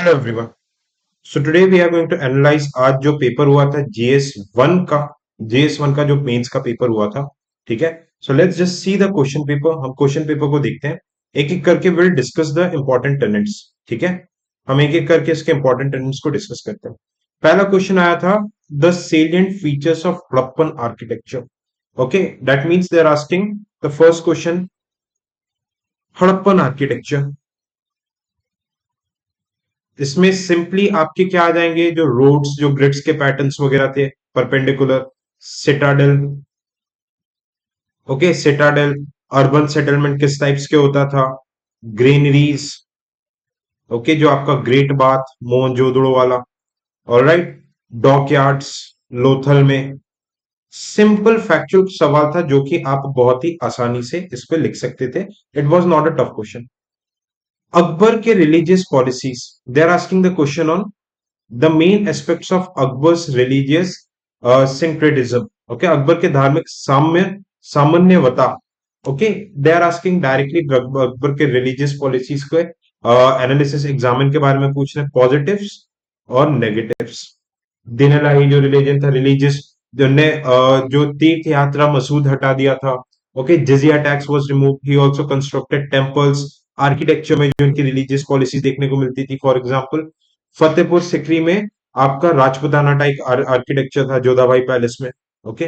Hello everyone. So today we are going to analyze आज जो paper हुआ था जीएस वन का जो मेंस का पेपर हुआ था। ठीक है। So let's just see the question paper. हम क्वेश्चन पेपर को देखते हैं एक एक करके। Will discuss the important tenants. ठीक है। हम एक एक करके इसके इंपॉर्टेंट टेनेंट्स को डिस्कस करते हैं। पहला क्वेश्चन आया था the salient features of Harappan architecture. Okay, that means they are asking the first question Harappan architecture. इसमें सिंपली आपके क्या आ जाएंगे, जो रोड्स, जो ग्रिड्स के पैटर्न्स वगैरह थे, perpendicular, Citadel. Okay, Citadel. Urban settlement किस टाइप्स के होता था, ग्रेनरीज। ओके, जो आपका ग्रेट बाथ मोहनजोदड़ो वाला। ऑलराइट, डॉकयार्ड्स लोथल में। सिंपल फैक्चुअल सवाल था जो कि आप बहुत ही आसानी से इस पे लिख सकते थे। It was not a tough question. Akbar के religious policies, they are asking the question on the main aspects of Akbar's religious syncretism. Okay, Akbar के धार्मिक सामान्यवता। Okay, they are asking directly Akbar के रिलीजियस पॉलिसीज के एनालिसिस एग्जामिन के बारे में पूछ रहे हैं, पॉजिटिव्स और नेगेटिव्स। दिन इलाही जो रिलीजन था, रिलीजियस, जिनने जो तीर्थ यात्रा मसूद हटा दिया था। Okay, jizya tax was remove. He also constructed temples. Architecture में जो उनकी रिलीजियस पॉलिसी देखने को मिलती थी, फॉर एग्जांपल फतेहपुर सिकरी में आपका राजपुताना टाइप आर्किटेक्चर था जोधाबाई पैलेस में। Okay,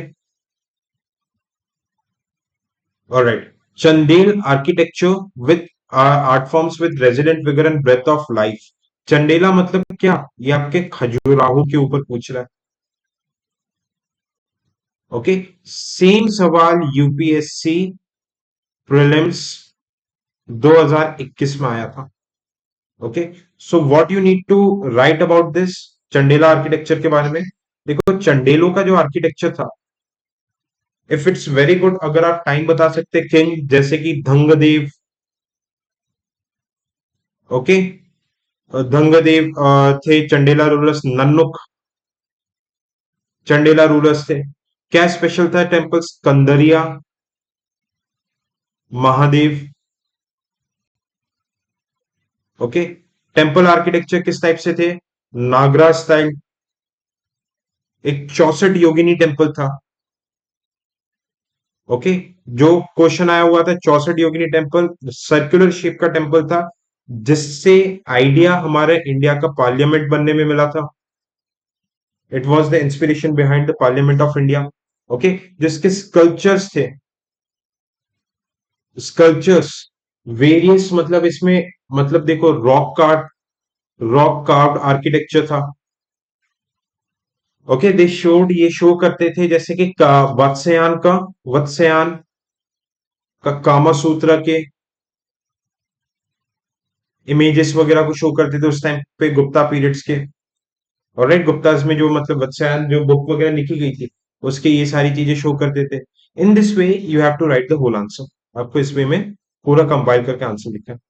alright. Chandel architecture with art forms with resident vigour and breath of life. Chandela मतलब क्या, ये आपके खजुराहो के ऊपर पूछ रहा है। ओके, सेम सवाल यूपीएससी प्रीलिम्स 2021 में आया था। Okay, so what you need to write about this Chandela architecture के बारे में। देखो, चंडेलों का जो आर्किटेक्चर था, इफ इट्स वेरी गुड, अगर आप टाइम बता सकते, किंग जैसे कि धंगदेव। ओके, धंगदेव थे चंडेला रूलर्स। नन्नुक चंडेला रूलर्स थे। क्या स्पेशल था temples, Kandariya, Mahadev. Okay, temple architecture किस टाइप से थे, नागराज स्टाइल। एक 64 योगिनी टेम्पल था। ओके, जो क्वेश्चन आया हुआ था 64 योगिनी टेम्पल, सर्कुलर शेप का टेम्पल था, जिससे आइडिया हमारे इंडिया का पार्लियामेंट बनने में मिला था। It was the inspiration behind the parliament of India. Okay, जिसके स्कल्पचर्स थे, स्कल्पचर्स वेरियस, मतलब इसमें, मतलब देखो, रॉक कार्व्ड आर्किटेक्चर था। ओके, दे शोड, ये शो करते थे जैसे कि वत्सयान का कामा सूत्र के इमेजेस वगैरह को शो करते थे उस टाइम पे, गुप्ता पीरियड्स के। और राइट, गुप्ताज में जो मतलब वत्सयान जो बुक वगैरह लिखी गई थी, उसके ये सारी चीजें शो करते थे। In this way you have to write the whole answer. आपको इस वे में पूरा कंपाइल करके आंसर लिखना है।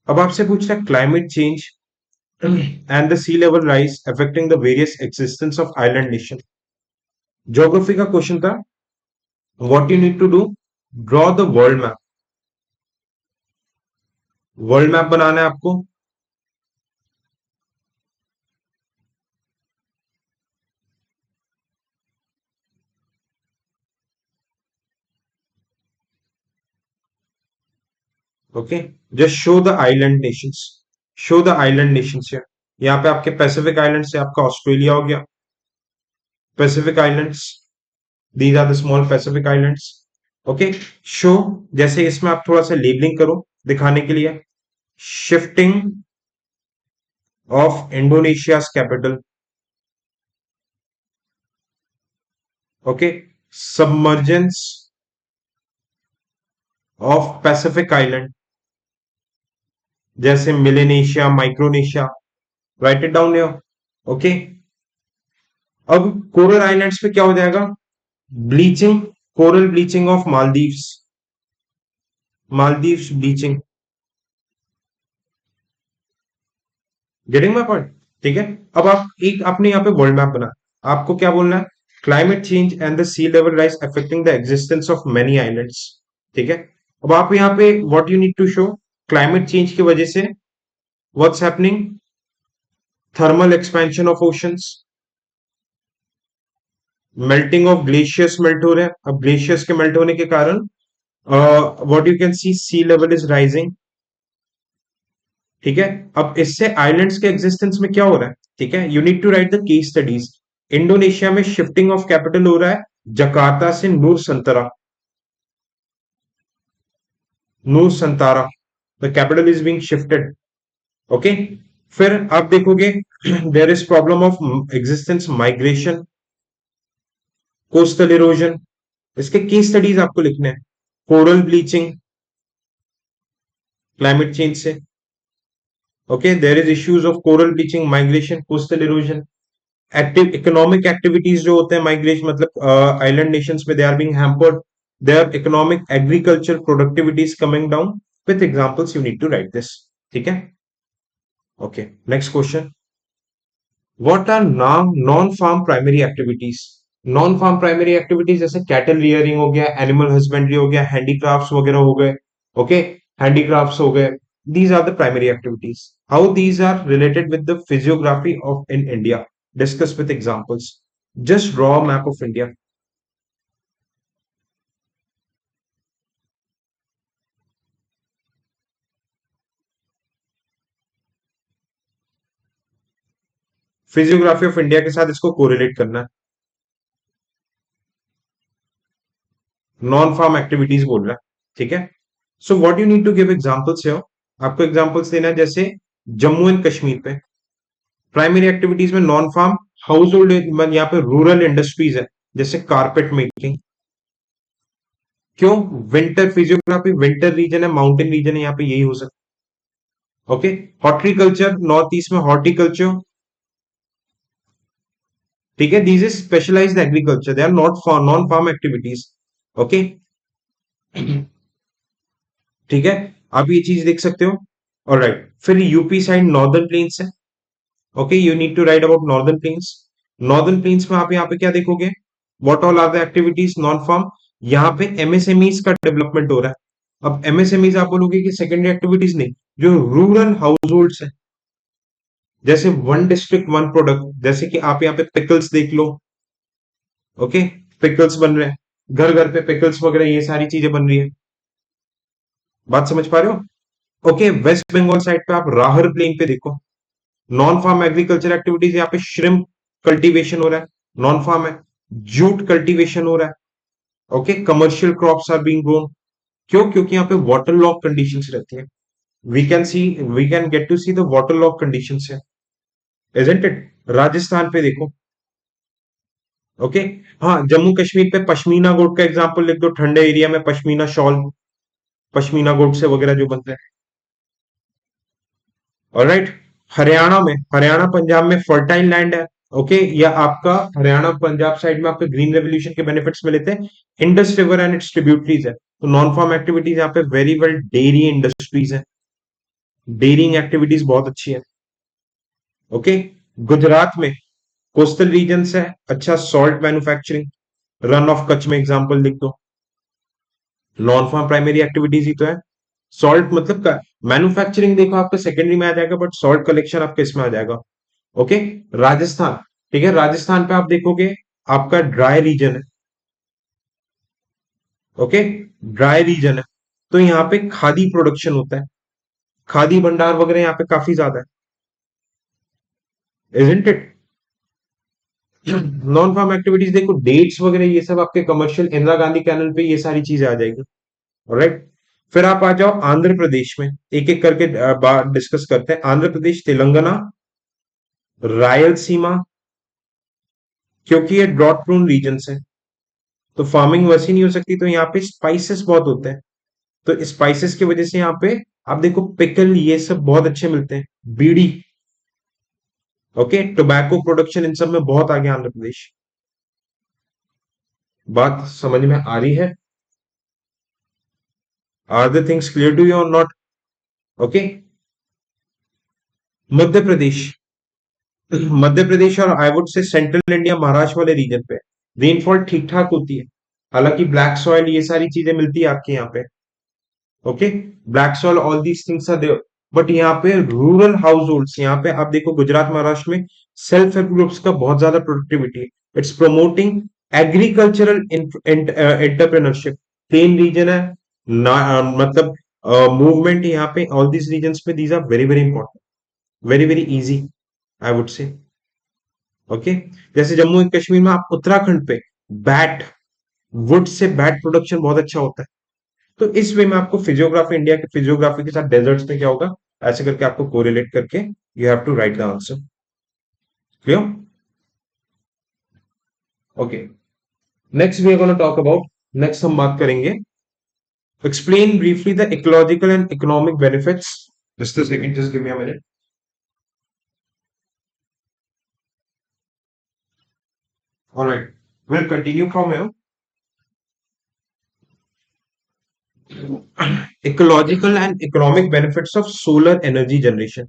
अब आपसे पूछ रहा है climate change and the sea level rise affecting the various existence of island nation. Geography का क्वेश्चन था। What you need to do, draw the world map. World map बनाना है आपको। Okay, just show the island nations. Show the island nations. यहाँ पे आपके Pacific island से आपका ऑस्ट्रेलिया हो गया, Pacific islands. These are the small Pacific islands. Okay, show, जैसे इसमें आप थोड़ा सा लेबलिंग करो दिखाने के लिए। Shifting of Indonesia capital. Okay, submergence of Pacific island, जैसे Melanesia, Micronesia. Write it down here. Okay, अब कोरल आइलैंड्स पे क्या हो जाएगा, bleaching, coral bleaching of Maldives, Maldives bleaching. Getting my point. ठीक है। अब आप एक अपने यहाँ पे वर्ल्ड मैप बना, आपको क्या बोलना है, climate change and the sea level rise affecting the existence of many islands. ठीक है। अब आप यहाँ पे what you need to show, climate change की वजह से what's happening, thermal expansion of oceans, melting of glaciers melt हो रहे हैं। अब ग्लेशियर्स के मेल्ट होने के कारण what you can see sea level is rising. ठीक है, अब इससे आइलैंड्स के एग्जिस्टेंस में क्या हो रहा है? ठीक है, you need to write the case studies. Indonesia में शिफ्टिंग ऑफ कैपिटल हो रहा है जकार्ता से Nusantara. Nusantara, the capital is being shifted. Okay, फिर आप देखोगे there is problem of existence migration, coastal erosion. इसके केस स्टडीज आपको लिखने हैं। कोरल ब्लीचिंग, क्लाइमेट चेंज से। Okay, there is issues of coral bleaching, migration, coastal erosion. Active economic activities जो होते हैं माइग्रेशन मतलब आइलैंड नेशंस में, they are being hampered. Their economic agriculture productivity is coming down. With examples you need to write this. ठीक है, okay, next question. What are non farm primary activities? Non farm primary activities जैसे cattle rearing हो गया, animal husbandry हो गया, handicrafts वगैरह हो गए। ओके, हैंडीक्राफ्ट्स हो गए, these are the primary activities. How these are related with the physiography of in India? Discuss with examples. Just draw a map of India. Physiography of India के साथ इसको कोरिलेट करना है। नॉन फार्म एक्टिविटीज बोल रहा है। ठीक है, so what you need to give examples here. आपको एग्जांपल्स देना है जैसे जम्मू एंड कश्मीर पे प्राइमरी एक्टिविटीज में नॉन फार्म हाउस होल्ड, यहाँ पे रूरल इंडस्ट्रीज है जैसे कारपेट मेकिंग। क्यों? विंटर फिजियोग्राफी, विंटर रीजन है, माउंटेन रीजन है, यहाँ पे यही हो सकता है। ओके, हॉर्टिकल्चर, नॉर्थ ईस्ट में हॉर्टिकल्चर। ठीक है, these is specialised agriculture, they are not non farm activities. Okay, ठीक है, आप ये चीज देख सकते हो। ऑलराइट, फिर यूपी साइड नॉर्दर्न प्लेन्स है। Okay, you need to write about northern plains. Northern plains में आप यहाँ पे क्या देखोगे? What all are the activities non farm? यहाँ पे एमएसएमईज का डेवलपमेंट हो रहा है। अब एमएसएमईज आप बोलोगे कि सेकेंडरी एक्टिविटीज नहीं, जो रूरल हाउस होल्ड है, जैसे वन डिस्ट्रिक्ट वन प्रोडक्ट, जैसे कि आप यहाँ पे पिकल्स देख लो। ओके, पिकल्स बन रहे हैं, घर घर पे पिकल्स वगैरह, ये सारी चीजें बन रही है। बात समझ पा रहे हो? ओके, वेस्ट बंगाल साइड पे आप राहर प्लेन पे देखो, नॉन फार्म एग्रीकल्चर एक्टिविटीज, यहाँ पे श्रिम्प कल्टीवेशन हो रहा है, नॉन फार्म है। जूट कल्टीवेशन हो रहा है। Okay, commercial crops are being grown. क्यों? क्योंकि यहाँ पे वाटर लॉक कंडीशंस रहती है। We can see, we can get to see the water lock conditions है, इजंट इट? राजस्थान पे देखो। ओके, हाँ, जम्मू कश्मीर पे पश्मीना गोट का एग्जांपल लिख दो, ठंडे एरिया में पश्मीना शॉल, पश्मीना गोट से वगैरह जो बनते हैं। ऑलराइट, हरियाणा में, हरियाणा पंजाब में फर्टाइल लैंड है। ओके, या आपका हरियाणा पंजाब साइड में आपके ग्रीन रेवोल्यूशन के बेनिफिट्स मिले थे। Indus river and it's tributaries है। तो नॉन फार्म एक्टिविटीज यहाँ पे वेरी वेल डेयरी इंडस्ट्रीज है, डेयरिंग एक्टिविटीज बहुत अच्छी है। ओके, गुजरात में कोस्टल रीजन है, अच्छा salt manufacturing, run of Kutch में एग्जांपल लिख दो। नॉन फार्म प्राइमरी एक्टिविटीज ही तो है। सॉल्ट मतलब का मैन्युफैक्चरिंग देखो आपका सेकेंडरी में आ जाएगा, बट सॉल्ट कलेक्शन आपके इसमें आ जाएगा। ओके, राजस्थान, ठीक है, राजस्थान पे आप देखोगे आपका ड्राई रीजन है। ओके, ड्राई रीजन है, तो यहाँ पे खादी प्रोडक्शन होता है, खादी भंडार वगैरह यहाँ पे काफी ज्यादा है, isn't it? Non farm activities देखो, डेट्स वगैरह ये सब आपके कमर्शियल, इंदिरा गांधी कैनल पे ये सारी चीजें आ जाएगी। ऑलराइट, फिर आप आ जाओ आंध्र प्रदेश में, एक एक करके डिस्कस करते हैं। आंध्र प्रदेश, तेलंगाना, रायलसीमा, क्योंकि ये ड्रॉट प्रोन रीजन है, तो फार्मिंग वैसी नहीं हो सकती, तो यहाँ पे स्पाइसेस बहुत होते हैं, तो स्पाइसेस की वजह से यहाँ पे आप देखो पिकल ये सब बहुत अच्छे मिलते हैं, बीड़ी। ओके, टोबैको प्रोडक्शन इन सब में बहुत आगे आंध्र प्रदेश। बात समझ में आ रही है? Are the things clear to you और नॉट? ओके, मध्य प्रदेश, मध्य प्रदेश और I would say central India, Maharashtra वाले रीजन पे रेनफॉल ठीक ठाक होती है, हालांकि ब्लैक सॉइल ये सारी चीजें मिलती है आपके यहाँ पे। Okay, black soil, all these things are there. But यहाँ पे रूरल हाउस होल्ड्स, यहाँ पे आप देखो गुजरात महाराष्ट्र में सेल्फ हेल्प ग्रुप्स का बहुत ज्यादा प्रोडक्टिविटी है। It's promoting agricultural entrepreneurship. Plain region है ना, मतलब मूवमेंट यहाँ पे ऑल दीज रीजन्स पे, these are very very important, very very easy I would say. Okay, जैसे जम्मू एंड कश्मीर में आप उत्तराखंड पे bat, would say bat production बहुत अच्छा होता है। तो इस वे में आपको फिजियोग्राफी, इंडिया के फिजियोग्राफी के साथ डेजर्ट्स में क्या होगा, ऐसे करके आपको कोरिलेट करके you have to write the answer. Clear? Okay, next we are gonna talk about, next हम बात करेंगे, explain briefly the ecological and economic benefits. Just a second, just give me a minute. Alright, will continue from here. Ecological and economic benefits of solar energy generation.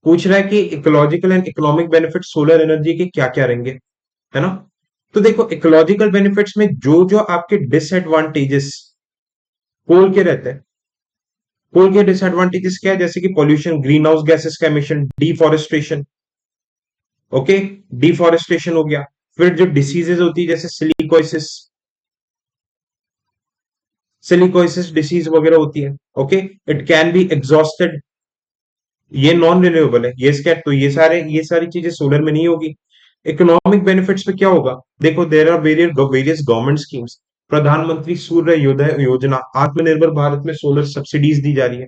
पूछ रहा है कि ecological and economic benefit solar energy के क्या क्या रहेंगे, है ना? तो देखो, इकोलॉजिकल बेनिफिट्स में जो जो आपके डिसएडवांटेजेस कोल के रहते हैं, कोल के डिसएडवांटेजेस क्या है, जैसे कि पॉल्यूशन, ग्रीन हाउस गैसेस का एमिशन, डिफॉरेस्टेशन। ओके, डिफॉरेस्टेशन हो गया। फिर जो डिसीजेस होती है जैसे सिलिकोसिस, सिलिकोसिस डिसीज वगैरह होती है। Okay, it can be exhausted, ये नॉन रिन्यूएबल है, ये स्कैट, तो ये सारी चीजें सोलर में नहीं होगी। इकोनॉमिक बेनिफिट्स पे क्या होगा, देखो there are various government schemes. Pradhanmantri Surya योजना, आत्मनिर्भर भारत में सोलर सब्सिडीज दी जा रही है।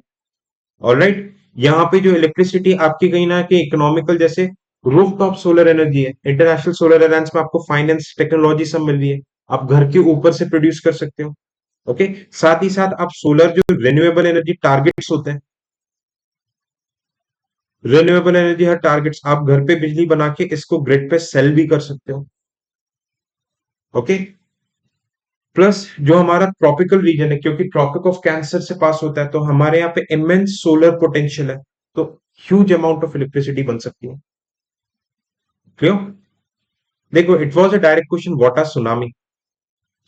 ऑलराइट, यहाँ पे जो इलेक्ट्रिसिटी आपकी कहीं ना कि इकोनॉमिकल, जैसे रूफटॉप सोलर एनर्जी है, इंटरनेशनल सोलर अलायंस में आपको फाइनेंस, टेक्नोलॉजी सब मिल रही है, आप घर के ऊपर से प्रोड्यूस कर सकते हो। ओके, साथ ही साथ आप सोलर जो रिन्यूएबल एनर्जी टारगेट्स होते हैं, रिन्यूएबल एनर्जी हर टारगेट्स, आप घर पे बिजली बना के इसको ग्रिड पे सेल भी कर सकते हो। ओके, प्लस जो हमारा ट्रॉपिकल रीजन है, क्योंकि ट्रॉपिक ऑफ कैंसर से पास होता है, तो हमारे यहाँ पे इमेंस सोलर पोटेंशियल है, तो ह्यूज अमाउंट ऑफ इलेक्ट्रिसिटी बन सकती है। क्लियर? देखो, it was a direct question, what are tsunami.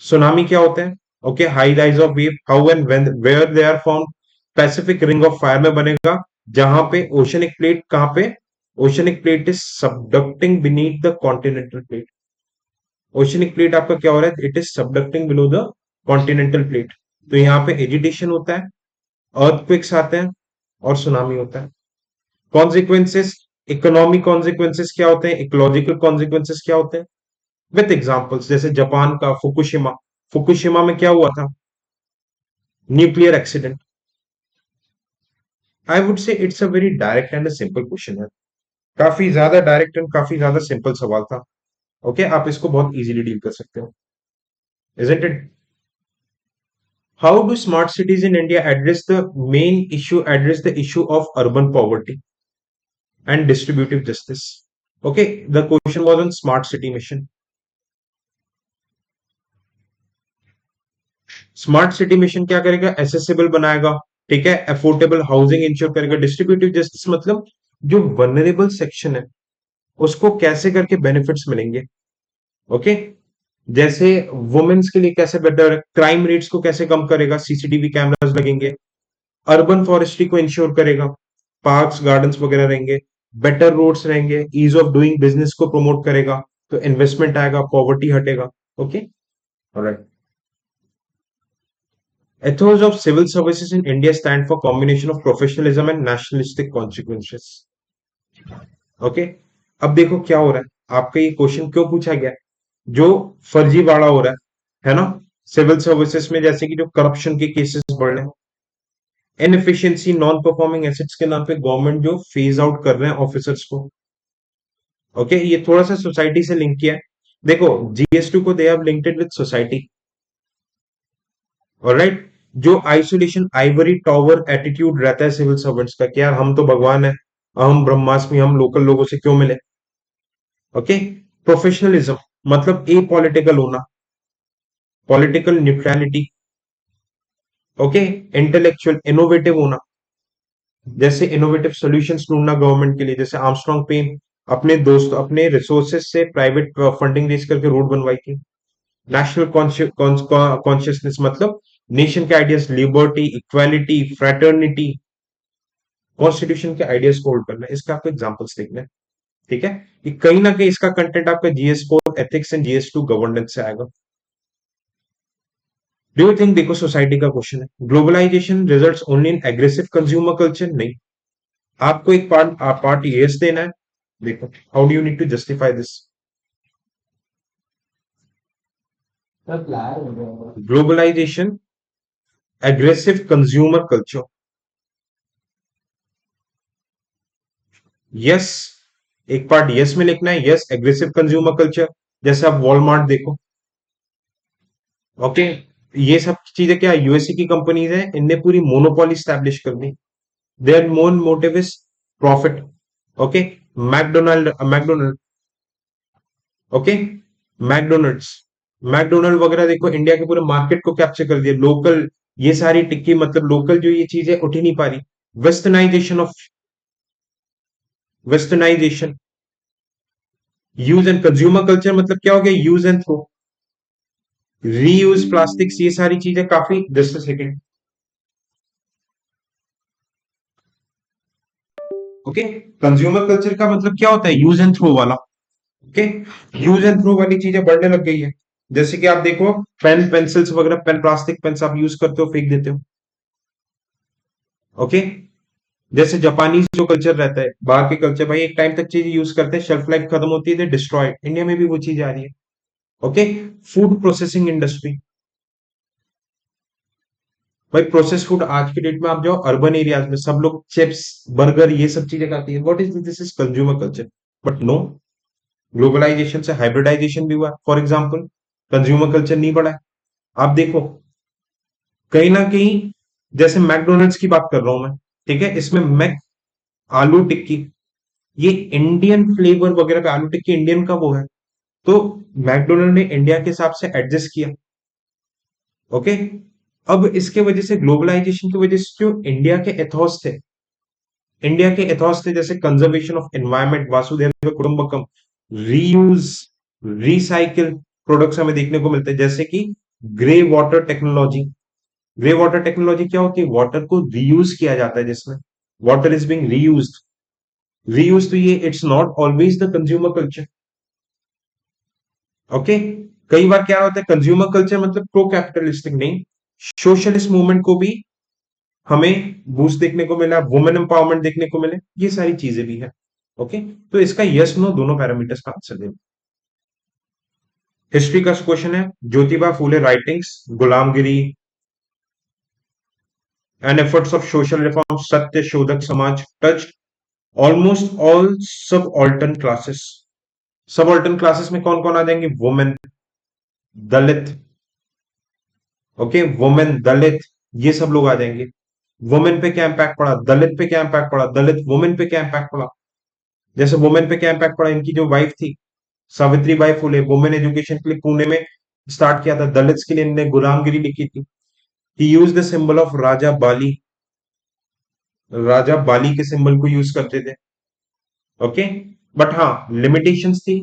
Tsunami क्या होते हैं? Okay, high rise of wave, how and when where they are found, Pacific ring of fire में बनेगा, जहां पे ओशनिक प्लेट, कहां पे, oceanic plate is subducting beneath the continental plate. Oceanic plate आपका क्या हो रहा है, it is subducting below the continental plate, तो यहाँ पे एजिटेशन होता है, अर्थक्वेक्स आते हैं, और सुनामी होता है। कॉन्सिक्वेंसेस, इकोनॉमिक कॉन्सिक्वेंसेस क्या होते हैं, इकोलॉजिकल कॉन्सिक्वेंसेस क्या होते हैं, विथ एग्जांपल्स, जैसे जापान का फुकुशिमा, फुकुशिमा में क्या हुआ था, न्यूक्लियर एक्सीडेंट। आई वुड से it's a very direct and simple question है, काफी ज्यादा डायरेक्ट एंड काफी ज्यादा सिंपल सवाल था। ओके, आप इसको बहुत इजीली डील कर सकते हो, isn't it? How do smart cities in India address the issue of urban poverty and distributive justice? Okay, the question was on smart city mission. Smart city mission क्या करेगा, accessible बनाएगा, ठीक है, affordable housing ensure करेगा, distributive justice मतलब जो vulnerable section है उसको कैसे करके बेनिफिट्स मिलेंगे। ओके, जैसे वुमेन्स के लिए कैसे बेटर, क्राइम रेट्स को कैसे कम करेगा, सीसीटीवी कैमरास लगेंगे, अर्बन फॉरेस्ट्री को इंश्योर करेगा, पार्क्स गार्डन्स वगैरह रहेंगे, बेटर रोड्स रहेंगे, ईज ऑफ डूइंग बिजनेस को प्रमोट करेगा, तो इन्वेस्टमेंट आएगा, पॉवर्टी हटेगा। Okay, alright. Ethos of civil services in India stand for combination of professionalism and nationalistic consequences. Okay, अब देखो क्या हो रहा है, आपका ये क्वेश्चन क्यों पूछा गया, जो फर्जीवाड़ा हो रहा है ना, सिविल सर्विसेज में, जैसे कि जो करप्शन के केसेस बढ़ रहे हैं, इनएफिशिएंसी, नॉन परफॉर्मिंग एसेट्स के नाम पे गवर्नमेंट जो फेज आउट कर रहे हैं ऑफिसर्स को। ओके, ये थोड़ा सा सोसाइटी से लिंक किया है। देखो, जीएसटी को they have linked with society. Alright, जो आइसोलेशन, आइवरी टॉवर एटीट्यूड रहता है सिविल सर्वेंट्स का, कि यार हम तो भगवान है, हम ब्रह्मास्मि, हम लोकल लोगों से क्यों मिले। ओके, प्रोफेशनलिज्म मतलब ए पॉलिटिकल होना, political neutrality. Okay, intellectual, innovative होना, जैसे इनोवेटिव सॉल्यूशंस ढूंढना गवर्नमेंट के लिए, जैसे आर्मस्ट्रांग पेन अपने दोस्त, अपने रिसोर्सेज से प्राइवेट फंडिंग रेज करके रोड बनवाई थी। नेशनल कॉन्शियसनेस मतलब नेशन के ideas, liberty, equality, fraternity, constitution के आइडियाज को होल्ड करना है, इसका आपको एग्जांपल्स देखना है। ठीक है, कि कहीं ना कहीं इसका कंटेंट आपका GS4 ethics and GS2 governance से आएगा। डू यू थिंक, देखो सोसाइटी का क्वेश्चन है, globalisation results only in aggressive consumer culture? नहीं, आपको एक पार्ट यस देना है। देखो, how do you need to justify this? Globalisation aggressive consumer culture, yes. एक पार्ट यस में लिखना है, यस एग्रेसिव कंज्यूमर कल्चर। जैसे आप वॉलमार्ट देखो, ओके, ये सब चीजें क्या यूएसए की कंपनीज है, इनने पूरी मोनोपोली स्टैब्लिश कर दी। देयर मोन motive is profit. Okay, McDonald, okay, McDonald's, McDonald वगैरह देखो, इंडिया के पूरे मार्केट को कैप्चर कर दिया। लोकल, ये सारी टिक्की मतलब लोकल जो ये चीज है उठ ही नहीं पा रही। Westernisation of, westernisation, use and consumer culture मतलब क्या हो गया, use and throw, reuse plastics, ये सारी चीजें काफी, just second, okay. Consumer culture का मतलब क्या होता है, यूज एंड थ्रो वाला। ओके, यूज एंड थ्रो वाली चीजें बढ़ने लग गई है। जैसे कि आप देखो, पेन पेंसिल्स वगैरह, पेन प्लास्टिक पेन आप यूज करते हो, फेंक देते हो। ओके, जैसे जापानीज जो कल्चर रहता है, बाहर के कल्चर, भाई एक टाइम तक चीज यूज करते हैं, शेल्फ लाइफ खत्म होती है, डिस्ट्रॉय। इंडिया में भी वो चीज आ रही है। ओके, फूड प्रोसेसिंग इंडस्ट्री, भाई प्रोसेस फूड आज के डेट में आप जाओ अर्बन एरियाज में, सब लोग चिप्स बर्गर ये सब चीजें खाती है। What is this, is consumer culture. But no, globalisation से हाइब्रिडाइजेशन भी हुआ। फॉर एग्जाम्पल, कंज्यूमर कल्चर नहीं बढ़ा है। आप देखो, कहीं ना कहीं, जैसे मैकडोनल्ड्स की बात कर रहा हूं मैं, ठीक है, इसमें मैक आलू टिक्की, ये इंडियन फ्लेवर वगैरह पे, आलू टिक्की इंडियन का वो है। तो मैकडोनल्ड ने इंडिया के हिसाब से एडजस्ट किया। ओके, अब इसके वजह से, ग्लोबलाइजेशन की वजह से, जो इंडिया के एथॉस थे, इंडिया के एथॉस थे, जैसे कंजर्वेशन ऑफ एनवायरमेंट, वासुदेव कुटुंबकम, रीयूज, रिसाइकिल प्रोडक्ट्स हमें देखने को मिलते हैं। जैसे कि grey water technology, grey water technology क्या होती है, वाटर को रीयूज किया जाता है, जिसमें water is being reuse, reuse. तो ये it's not always the consumer culture. Okay, कई बार क्या होता है, कंज्यूमर कल्चर मतलब प्रो कैपिटलिस्टिक नहीं, सोशलिस्ट मूवमेंट को भी हमें बूस्ट देखने को मिला, वुमेन एम्पावरमेंट देखने को मिले, ये सारी चीजें भी है। ओके, तो इसका यस नो दोनों पैरामीटर्स का आंसर देना। हिस्ट्री का क्वेश्चन है, Jyotiba Phule writings, Gulamgiri and efforts of social reform, सत्य शोधक समाज, टच ऑलमोस्ट ऑल सब ऑल्टर्न क्लासेस। सब ऑल्टर्न क्लासेस में कौन कौन आ जाएंगे, वुमेन, दलित, ओके, वुमेन दलित, ये सब लोग आ जाएंगे। वुमेन पे क्या इम्पैक्ट पड़ा, दलित पे क्या इम्पैक्ट पड़ा, दलित वुमेन पे क्या इम्पैक्ट पड़ा। जैसे वुमेन पे क्या इम्पैक्ट पड़ा, इनकी जो वाइफ थी Savitri by Phule, women education के लिए पुणे में स्टार्ट किया था। दलित्स के लिए इन्होंने गुलामगिरी लिखी थी। ही यूज द सिंबल ऑफ राजा बाली, राजा बाली के सिंबल को यूज करते थे। ओके, बट हाँ, लिमिटेशंस थी,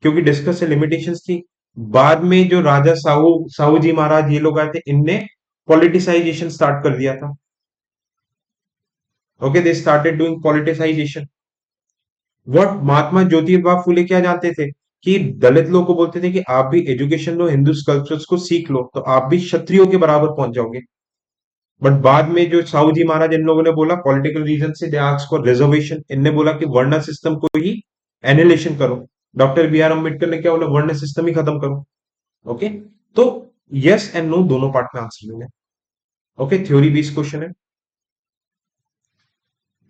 क्योंकि डिस्कस से लिमिटेशंस थी। बाद में जो राजा साहू साहू जी महाराज ये लोग आए थे, इनने पॉलिटिसाइजेशन स्टार्ट कर दिया था। Okay, they started doing politicisation. What Mahatma Jyotiba Phule क्या जानते थे, कि दलित लोग को बोलते थे कि आप भी एजुकेशन लो, हिंदू स्कल्पचर्स को सीख लो, तो आप भी क्षत्रियो के बराबर पहुंच जाओगे। बट बाद में जो साहू जी महाराज, इन लोगों ने बोला पॉलिटिकल रीजन से दे आस्क्ड फॉर रिजर्वेशन, इनने बोला कि वर्ण सिस्टम को ही एनिलेशन करो। डॉक्टर बी आर अम्बेडकर ने क्या बोला, वर्ण सिस्टम ही खत्म करो। ओके, तो यस एंड नो दोनों पार्ट में आंसर देना। ओके, थ्योरी बेस्ड क्वेश्चन है।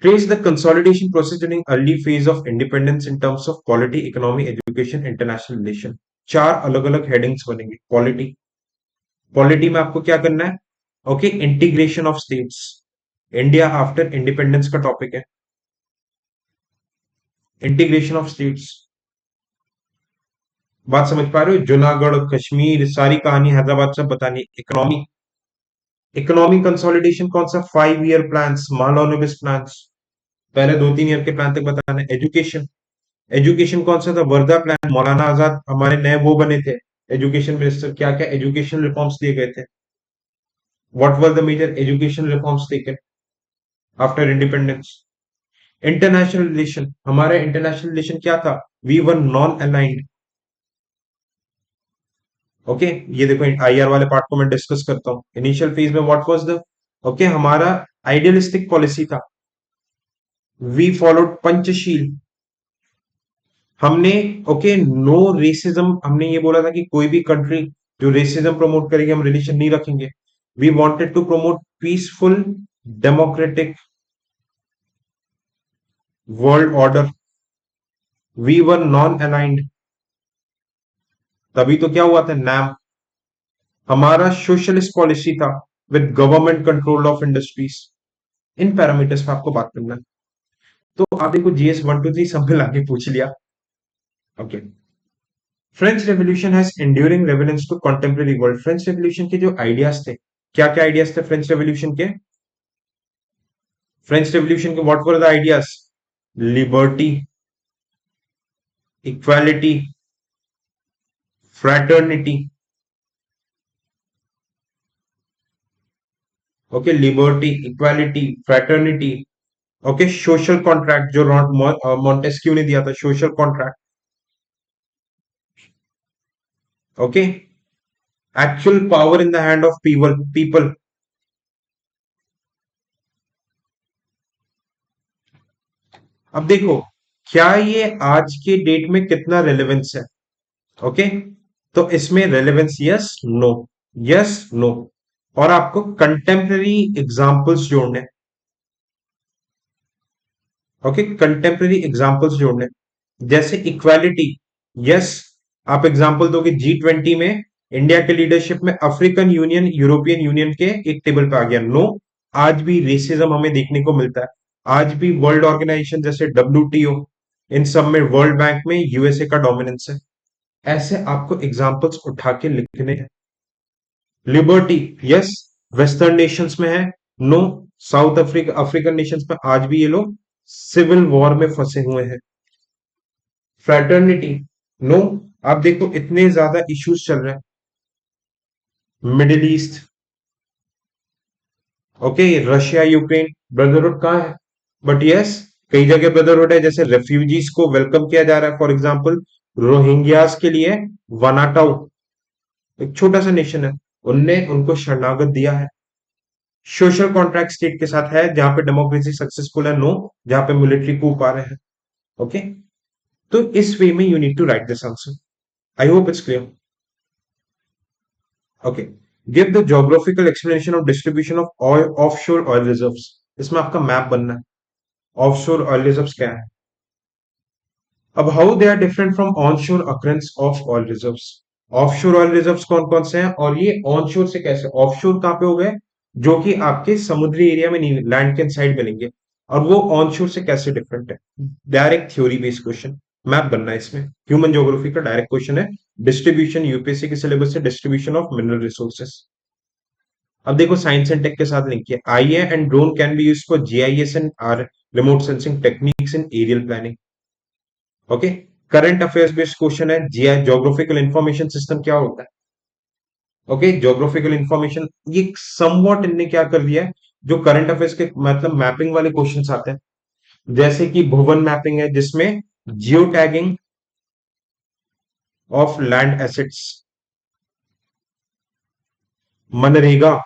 Trace the consolidation process during early phase of independence in terms of polity, economy, education, international relation. चार अलग अलग हेडिंग्स बनेंगे। पॉलिटी, पॉलिटी में आपको क्या करना है, okay, integration of states, India after independence का टॉपिक है, इंटीग्रेशन ऑफ स्टेट्स। बात समझ पा रहे हो, जूनागढ़ कश्मीर सारी कहानी, हैदराबाद सब बतानी। इकोनॉमी, इकोनॉमिक कंसोलिडेशन कौन सा, 5 ईयर प्लान, मालोनोबिस प्लान, पहले 2-3 ईयर के प्लान तक बताना है। एजुकेशन, एजुकेशन कौन सा था, वर्धा प्लान, मौलाना आजाद हमारे नए वो बने थे एजुकेशन मिनिस्टर, क्या क्या एजुकेशन रिफॉर्म्स दिए गए थे, what were the major education reforms taken. After independence. International relation, हमारा इंटरनेशनल रिलेशन क्या था? We were non aligned. Okay, ये देखो आईआर वाले पार्ट को मैं डिस्कस करता हूं। इनिशियल फेज में व्हाट वाज द, ओके, हमारा आइडियलिस्टिक पॉलिसी था। We followed Panchsheel. हमने, ओके, नो रेसिज्म, हमने ये बोला था कि कोई भी कंट्री जो रेसिज्म प्रमोट करेगी हम रिलेशन नहीं रखेंगे। We wanted to promote peaceful democratic world order. We were non aligned. तभी तो क्या हुआ था, नैम। हमारा सोशलिस्ट पॉलिसी था with government control of industries. इन पैरामीटर्स पे आपको बात करना है। तो आप देखो जीएस 1 2 3 सब मिला के पूछ लिया। Okay, French revolution has enduring relevance to contemporary world. French revolution के जो आइडियाज थे, क्या क्या आइडियाज थे फ्रेंच रेवोल्यूशन के? फ्रेंच रेवोल्यूशन के what were the ideas? Liberty, equality, fraternity. Okay, liberty, equality, fraternity. Okay, social contract जो Montesquieu ने दिया था, social contract. Okay, actual power in the hand of people. अब देखो, क्या ये आज के डेट में कितना रेलेवेंस है? ओके, तो इसमें relevance yes no, yes no. और आपको कंटेम्पररी एग्जांपल्स जोड़ने। ओके, कंटेम्पररी एग्जांपल्स जोड़ने, जैसे इक्वालिटी। यस, आप एग्जांपल दोगे G20 में इंडिया के लीडरशिप में अफ्रीकन यूनियन यूरोपियन यूनियन के एक टेबल पे आ गया। नो, आज भी रेसिज्म हमें देखने को मिलता है। आज भी वर्ल्ड ऑर्गेनाइजेशन जैसे WTO, इन सब में, वर्ल्ड बैंक में यूएसए का डोमिनेंस है। ऐसे आपको एग्जांपल्स उठा के लिखने हैं। लिबर्टी, यस, वेस्टर्न नेशंस में है। No, South Africa African nations में आज भी ये लोग सिविल वॉर में फंसे हुए हैं। फ्रैटर्निटी, नो, आप देखो इतने ज्यादा इश्यूज चल रहे हैं middle east. Okay, Russia Ukraine, brotherhood कहाँ है? बट यस, कई जगह ब्रदरहुड है, जैसे रेफ्यूजीज को वेलकम किया जा रहा है। फॉर एग्जांपल रोहिंग्यास के लिए वनाटाउ, एक छोटा सा नेशन है, उनने उनको शरणागत दिया है। सोशल कॉन्ट्रैक्ट स्टेट के साथ है, जहां पे डेमोक्रेसी सक्सेसफुल है। नो, जहां पे मिलिट्री कूप आ रहे हैं। ओके, तो इस वे में you need to write this answer. I hope it's clear. Okay, give the geographical explanation of distribution of oil offshore oil reserves. इसमें आपका मैप बनना है। ऑफशोर ऑयल रिजर्व्स क्या है? अब how they are different from onshore occurrence of oil reserves. Offshore oil reserves कौन कौन से हैं, और ये ऑनशोर से कैसे? ऑफशोर कहां पे हो गए? जो कि आपके समुद्री एरिया में नहीं, लैंड के साइड मिलेंगे। और वो ऑनशोर से कैसे डिफरेंट है? Direct theory based question, map बनना है इसमें। ह्यूमन ज्योग्राफी का डायरेक्ट क्वेश्चन है। डिस्ट्रीब्यूशन, यूपीएससी के सिलेबस से, डिस्ट्रीब्यूशन ऑफ मिनरल रिसोर्सेस। अब देखो साइंस एंड टेक के साथ लिंक किया। AI and drone can be used for GIS and R remote sensing techniques in aerial planning. Okay, current affairs based question है। GI, geographical information system क्या होता है? Okay, geographical information, ये somewhat इनने क्या कर दिया है, जो करंट अफेयर्स के मतलब मैपिंग वाले क्वेश्चंस आते हैं, जैसे कि भुवन मैपिंग है, जिसमें geo tagging of land assets. MNREGA,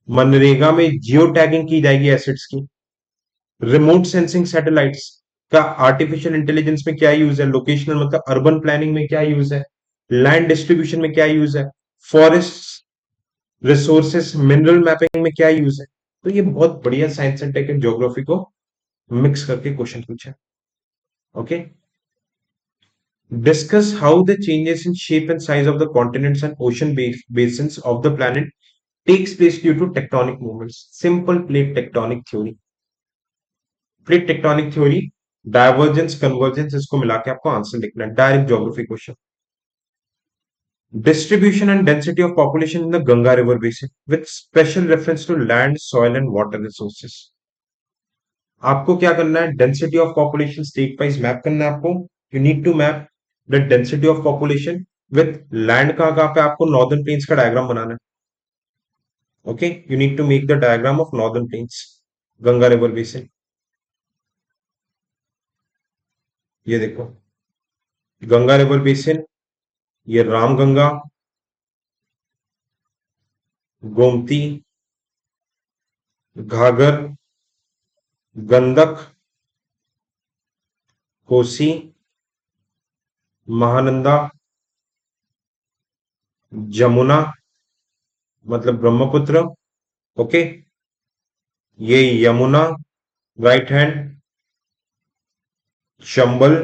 MNREGA में जियो टैगिंग की जाएगी एसेट्स की। रिमोट सेंसिंग सैटेलाइट्स का आर्टिफिशियल इंटेलिजेंस में क्या यूज है? लोकेशनल मतलब अर्बन प्लानिंग में क्या यूज है? लैंड डिस्ट्रीब्यूशन में क्या यूज है? फॉरेस्ट रिसोर्सेस मिनरल मैपिंग में क्या यूज है? तो ये बहुत बढ़िया science and tech and geography को मिक्स करके क्वेश्चन पूछा। Okay, discuss how the changes in shape and size of the continents and ocean basins of the planet takes place due to tectonic movements. Simple plate tectonic theory, plate tectonic theory, divergence convergence, इसको मिला के आपको answer लिखना है। Direct geography question. Distribution and density of population in the Ganga river basin with special reference to land, soil and water resources. आपको क्या करना है? Density of population state wise map करना है आपको। You need to map the density of population with land. कहां कहां पे आपको नॉर्दर्न प्लेन्स का डायग्राम बनाना है। Okay, you need to make the diagram of northern plains. Ganga river basin, ये देखो गंगा रिवर बेसिन, ये रामगंगा, गोमती, घाघर, गंडक, कोसी, महानंदा, जमुना मतलब ब्रह्मपुत्र, ओके, ये यमुना, राइट हैंड, चंबल।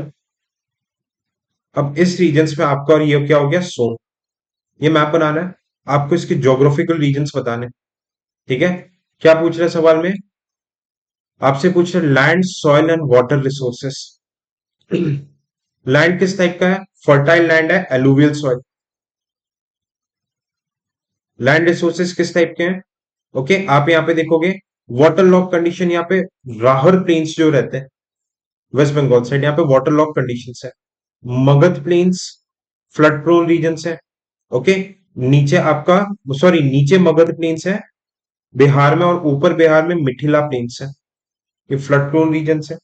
अब इस रीजन्स में आपका, और ये क्या हो गया, सोन। ये मैप बनाना है, आपको इसके ज्योग्राफिकल रीजन्स बताने, ठीक है। क्या पूछ रहे हैं सवाल में, आपसे पूछ रहे land soil and water resources. Land किस टाइप का है, फर्टाइल लैंड है, एलुवियल सॉइल। लैंड रिसोर्सेस किस टाइप के हैं, ओके, आप यहां पे देखोगे वाटर लॉक कंडीशन, यहाँ पे राहर प्लेन्स जो रहते हैं वेस्ट बंगाल साइड, यहाँ पे वाटर लॉक कंडीशंस है। Magadh plains flood prone regions है, ओके। नीचे आपका, सॉरी, नीचे मगध प्लेन्स है बिहार में, और ऊपर बिहार में मिथिला प्लेन्स है, ये फ्लड प्रोन रीजन्स है।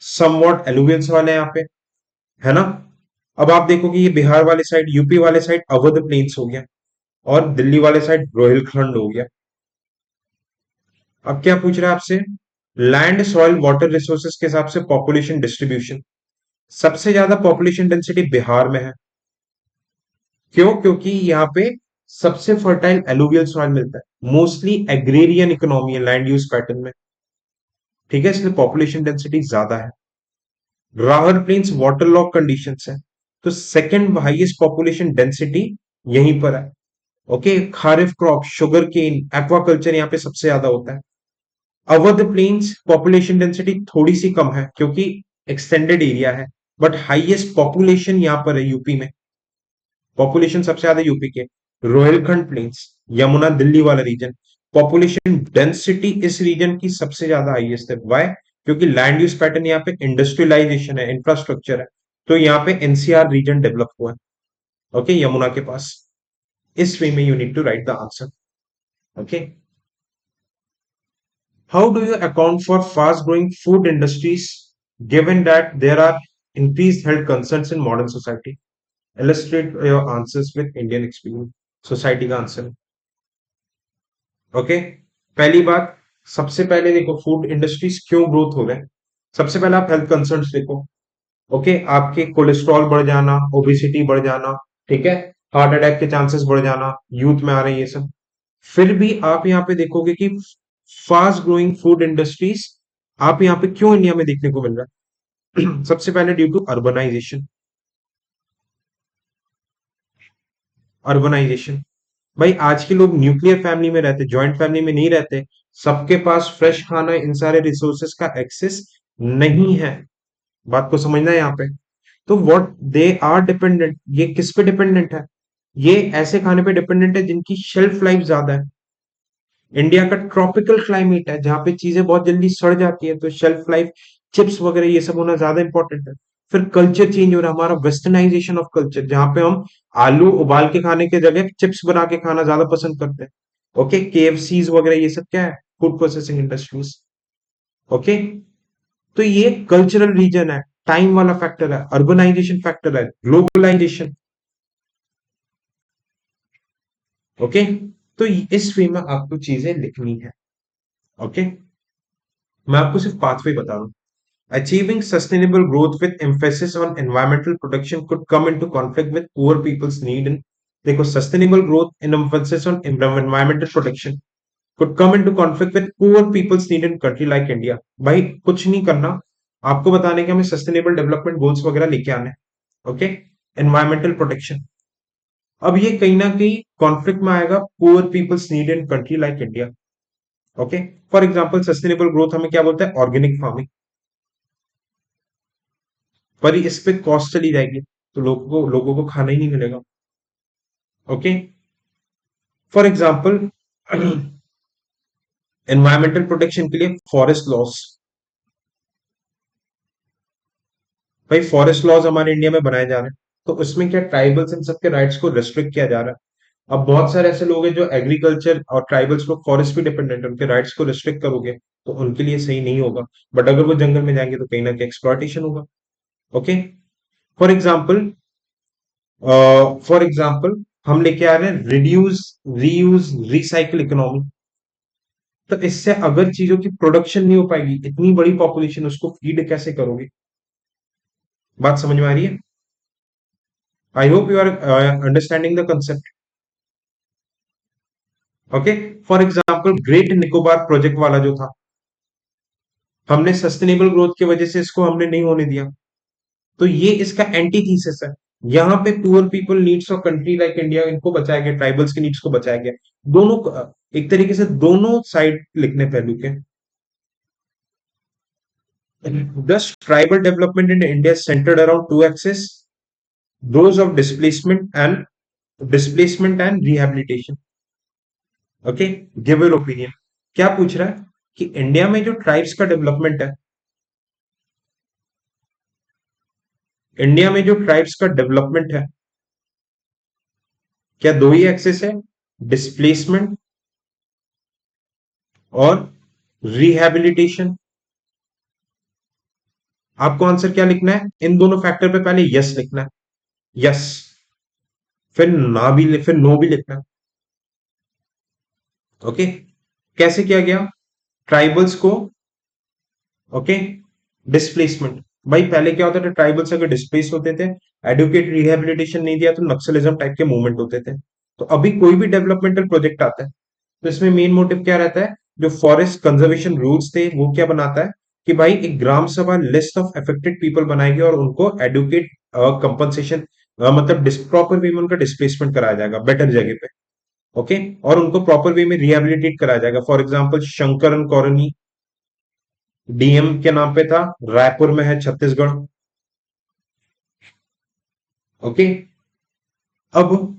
समवॉट एलुवियल सॉइल है यहाँ पे, है ना। अब आप देखोगे ये बिहार वाले साइड, यूपी वाले साइड अवध प्लेन्स हो गया, और दिल्ली वाले साइड रोहिलखंड हो गया। अब क्या पूछ रहा है आपसे, लैंड सॉइल वाटर रिसोर्सेज के हिसाब से पॉपुलेशन डिस्ट्रीब्यूशन। सबसे ज्यादा पॉपुलेशन डेंसिटी बिहार में है, क्यों, क्योंकि यहाँ पे सबसे फर्टाइल एलुवियल सॉइल मिलता है, मोस्टली एग्रेरियन इकोनॉमी है लैंड यूज पैटर्न में, ठीक है, इसलिए पॉपुलेशन डेंसिटी ज्यादा है। राहर प्लेन्स वाटर लॉक कंडीशन है, तो सेकंड हाईएस्ट पॉपुलेशन डेंसिटी यहीं पर है, okay. Kharif crop, sugar cane, aquaculture यहाँ पे सबसे ज्यादा होता है। अवध प्लेन्स पॉपुलेशन डेंसिटी थोड़ी सी कम है क्योंकि एक्सटेंडेड एरिया है, बट हाईएस्ट पॉपुलेशन यहां पर है यूपी में, पॉपुलेशन सबसे ज्यादा यूपी के। रोहिलखंड प्लेन्स, यमुना दिल्ली वाला रीजन, पॉपुलेशन डेंसिटी इस रीजन की सबसे ज्यादा हाईएस्ट है, वाई, क्योंकि लैंड यूज पैटर्न यहाँ पे इंडस्ट्रियलाइजेशन है, इंफ्रास्ट्रक्चर है, तो यहाँ पे एनसीआर रीजन डेवलप हुआ है, ओके, यमुना के पास। इस वे में you need to write the answer, okay. How do you account for fast-growing food industries given that there are increased health concerns in modern society? Illustrate your answers with Indian experience. Society का answer, okay. पहली बात, सबसे पहले देखो food industries क्यों growth हो रहे हैं। सबसे पहले आप हेल्थ कंसर्न्स देखो, ओके, आपके कोलेस्ट्रॉल बढ़ जाना, ओबेसिटी बढ़ जाना, ठीक है, हार्ट अटैक के चांसेस बढ़ जाना, यूथ में आ रहे हैं ये सब। फिर भी आप यहाँ पे देखोगे कि फास्ट ग्रोइंग फूड इंडस्ट्रीज आप यहाँ पे क्यों इंडिया में देखने को मिल रहा है। सबसे पहले ड्यू टू अर्बनाइजेशन, अर्बनाइजेशन। भाई आज के लोग न्यूक्लियर फैमिली में रहते, जॉइंट फैमिली में नहीं रहते, सबके पास फ्रेश खाना, इन सारे रिसोर्सेस का एक्सेस नहीं है। बात को समझना है यहाँ पे। तो व्हाट दे आर डिपेंडेंट, ये किस पे डिपेंडेंट है, ये ऐसे खाने पे डिपेंडेंट है जिनकी शेल्फ लाइफ ज्यादा है। इंडिया का ट्रॉपिकल क्लाइमेट है जहां पे चीजें बहुत जल्दी सड़ जाती है, तो शेल्फ लाइफ, चिप्स वगैरह ये सब होना ज्यादा इंपॉर्टेंट है। फिर कल्चर चेंज हो रहा है, हमारा वेस्टर्नाइजेशन ऑफ कल्चर, जहां पे हम आलू उबाल के खाने के जगह चिप्स बना के खाना ज्यादा पसंद करते हैं, ओके। केएफसीज वगैरह ये सब क्या है, फूड प्रोसेसिंग इंडस्ट्रीज, ओके। तो ये कल्चरल रीजन है, टाइम वाला फैक्टर है, अर्बनाइजेशन फैक्टर है, ग्लोबलाइजेशन, ओके। तो इस वे में आपको चीजें लिखनी है, ओके। मैं आपको सिर्फ पाथवे बता रहा हूं। Achieving sustainable growth with emphasis on environmental protection could come into conflict with poor people's need in, देखो, sustainable growth and emphasis on environmental protection could come into conflict with poor people's need in country like India। भाई कुछ नहीं करना, आपको बताने के हमें sustainable development goals वगैरह लेके आने, ओके। एनवायरमेंटल प्रोटेक्शन, अब ये कहीं ना कहीं कॉन्फ्लिक्ट में आएगा poor peoples need in country like India, okay. For example sustainable growth हमें क्या बोलता है, ऑर्गेनिक फार्मिंग, पर इस पे कॉस्ट चली जाएगी तो लोगों को खाना ही नहीं मिलेगा, okay. For example environmental protection के लिए फॉरेस्ट लॉस, भाई फॉरेस्ट लॉज हमारे इंडिया में बनाए जा रहे हैं, तो उसमें क्या ट्राइबल्स इन सबके राइट्स को रेस्ट्रिक्ट किया जा रहा है, अब बहुत सारे ऐसे लोग हैं जो एग्रीकल्चर और ट्राइबल्स लोग फॉरेस्ट पे डिपेंडेंट है, उनके राइट्स को रिस्ट्रिक्ट करोगे तो उनके लिए सही नहीं होगा। बट अगर वो जंगल में जाएंगे तो कहीं ना कहीं एक्सप्लॉयटेशन होगा। ओके। फॉर एग्जाम्पल, हम लेके आ रहे हैं रिड्यूस, रीयूज, रिसाइकिल इकोनॉमी। तो इससे अगर चीजों की प्रोडक्शन नहीं हो पाएगी, इतनी बड़ी पॉपुलेशन, उसको फीड कैसे करोगे? बात समझ में आ रही है? I hope you are understanding the concept. Okay. For example, great Nicobar project वाला जो था, हमने सस्टेनेबल ग्रोथ की वजह से इसको हमने नहीं होने दिया। तो ये इसका एंटी थीसिस है। यहाँ पे poor people needs of country like India, इनको बचाया गया, ट्राइबल्स के नीड्स को बचाया गया। दोनों एक तरीके से दोनों साइड लिखने पहलू के। Thus, tribal development in India is centered around two axes, those of displacement and rehabilitation. Okay, give your opinion. क्या पूछ रहा है कि इंडिया में जो ट्राइब्स का डेवलपमेंट है, इंडिया में जो ट्राइब्स का डेवलपमेंट है, क्या दो ही एक्सेस है, डिस्प्लेसमेंट और रिहैबिलिटेशन? आपको आंसर क्या लिखना है? इन दोनों फैक्टर पे पहले यस लिखना है, यस, फिर ना भी, फिर नो भी लिखना है। ओके। कैसे किया गया ट्राइबल्स को? ओके। डिस्प्लेसमेंट, भाई पहले क्या होता था, ट्राइबल्स अगर डिस्प्लेस होते थे, एडुकेट रिहेबिलिटेशन नहीं दिया तो नक्सलिज्म टाइप के मूवमेंट होते थे। तो अभी कोई भी डेवलपमेंटल प्रोजेक्ट आता है तो इसमें मेन मोटिव क्या रहता है? जो फॉरेस्ट कंजर्वेशन रूल्स थे वो क्या बनाता है कि भाई एक ग्राम सभा लिस्ट ऑफ अफेक्टेड पीपल बनाएगी और उनको एडुकेट कंपनसेशन, मतलब प्रॉपर वे में उनका डिस्प्लेसमेंट कराया जाएगा बेटर जगह पे। ओके। और उनको प्रॉपर वे में रिहेबिलिटेट कराया जाएगा। For example, Shankaran colony DM के नाम पे था, रायपुर में है, छत्तीसगढ़। ओके। अब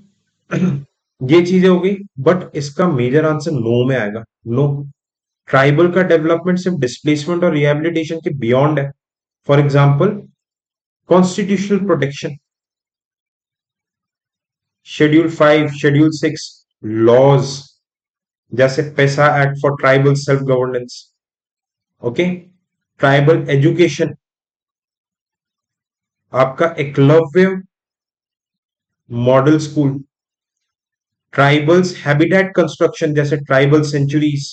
ये चीजें हो गई, बट इसका मेजर आंसर नो में आएगा। नो, ट्राइबल का डेवलपमेंट सिर्फ डिस्प्लेसमेंट और रिहेबिलिटेशन के बियॉन्ड है। For example, constitutional protection, schedule 5, schedule 6, laws जैसे PESA act for tribal self governance. Okay. Tribal education, आपका Eklavya model school. Tribals habitat construction जैसे tribal sanctuaries.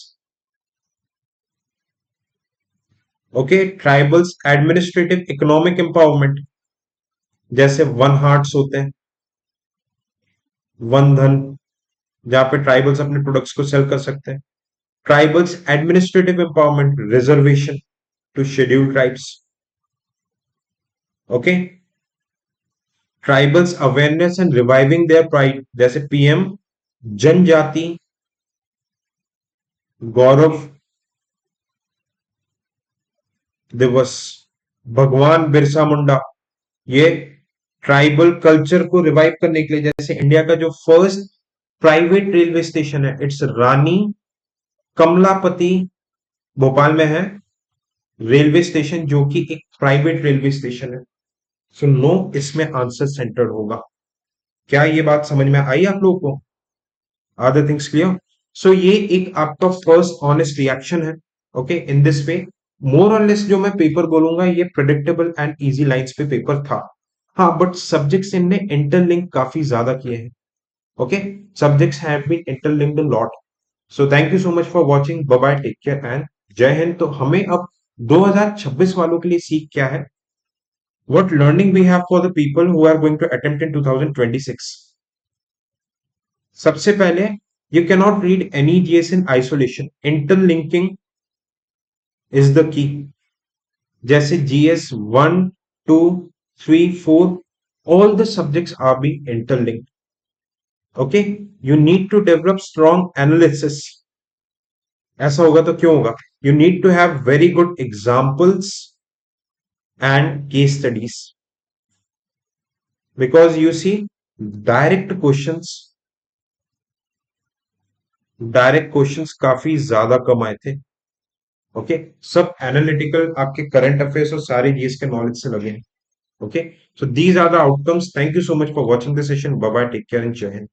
Okay. Tribals administrative economic empowerment जैसे वन हार्ट्स होते हैं, वन धन, जहां पे ट्राइबल्स अपने प्रोडक्ट्स को सेल कर सकते हैं। Tribals administrative empowerment reservation to scheduled tribes. Okay. Tribals awareness and reviving their pride जैसे पीएम जनजाति गौरव दिवस। भगवान बिरसा मुंडा, ये ट्राइबल कल्चर को रिवाइव करने के लिए, जैसे इंडिया का जो फर्स्ट प्राइवेट रेलवे स्टेशन है, इट्स रानी कमलापति, भोपाल में है रेलवे स्टेशन, जो कि एक प्राइवेट रेलवे स्टेशन है। सो नो, इसमें आंसर सेंटर्ड होगा। क्या ये बात समझ में आई आप लोगों को? Are the things clear? So ये एक आपका फर्स्ट ऑनेस्ट रिएक्शन है। Okay, in this way more or less जो मैं पेपर बोलूंगा ये प्रेडिक्टेबल एंड इजी लाइंस पे पेपर था। हाँ, बट सब्जेक्ट्स इनने इंटरलिंक काफी ज्यादा किए हैं। Okay, subjects have been interlinked a lot. So thank you so much for watching, bye bye, take care and Jai Hind. तो हमें अब 2026 वालों के लिए सीख क्या है? What learning we have for the people who are going to attempt in 2026? सबसे पहले, you cannot read any GS in isolation. Interlinking is the key. जैसे GS 1, 2, 3, 4, all the subjects are being interlinked. Okay, you need to develop strong analysis. ऐसा होगा तो क्यों होगा? You need to have very good examples and case studies, because you see, direct questions direct questions काफी ज्यादा कम आए थे। Okay, सब एनालिटिकल आपके करंट अफेयर्स और सारे जीएस के नॉलेज से लगे हैं। Okay, so these are the outcomes. Thank you so much for watching this session. Bye bye, take care and Jai Hind.